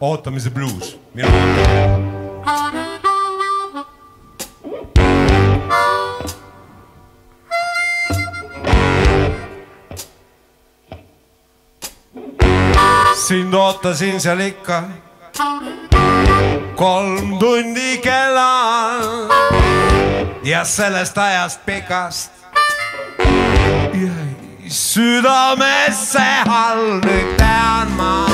ootamise bluus. Sind ootasin seal ikka 3 tundi kellal ja sellest ajast pikast jäi südamesse halb. Nüüd tean ma,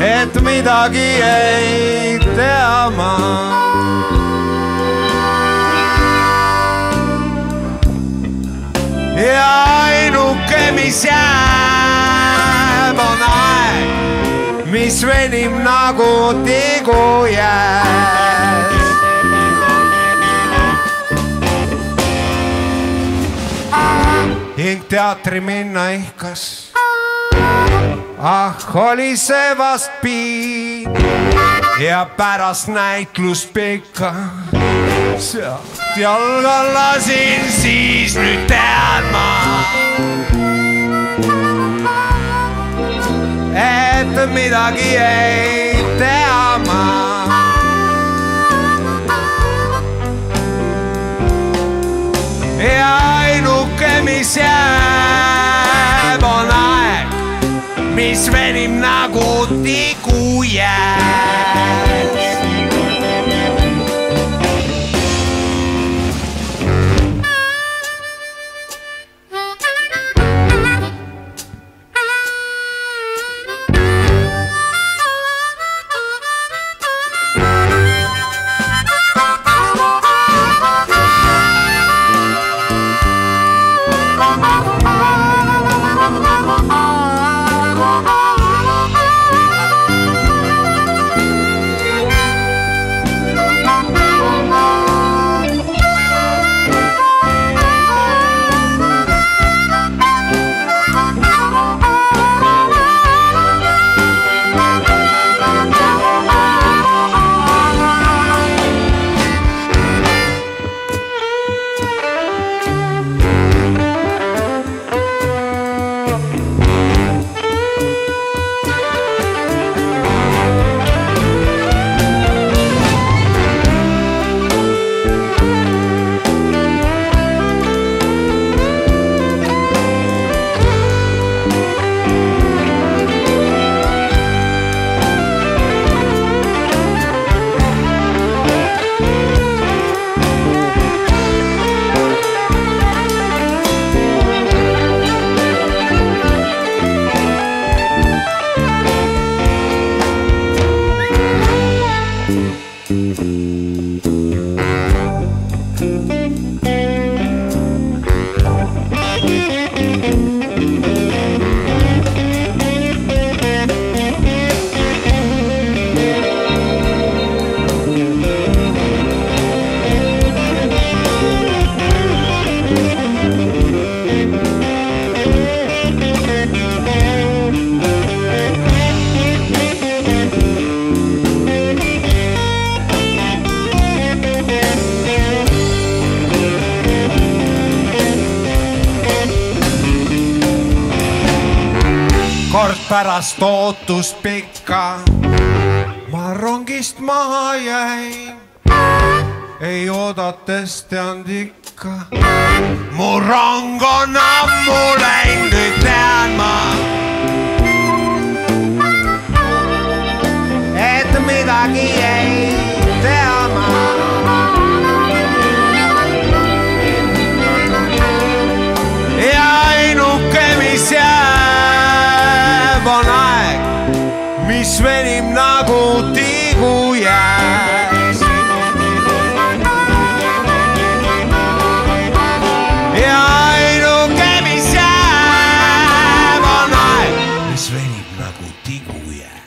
et midagi ei tea ma. Ja ainuke, mis jääb, on aeg, mis venib nagu tigujääs. Hing teatri minna ihkas, ah oli see vast piin ja pärast näitlust pikka sealt jalga lasin, siis nüüd tean ma, et midagi ei tea ma. Ja ainuke, mis jääb, on aeg, mis venib nagu tigujääs. Kord pärast ootust pikka ma rongist maha jäin, ei oodates teand ikka, mu rong on ammu läinud. Nüüd tean ma, et midagi ei tea ma. Ja ainuke, mis jääb, on aeg, mis venib nagu tigujääs. Ja ainuke, mis jääb, on aeg, mis venib nagu tigujääs.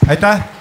Aitäh!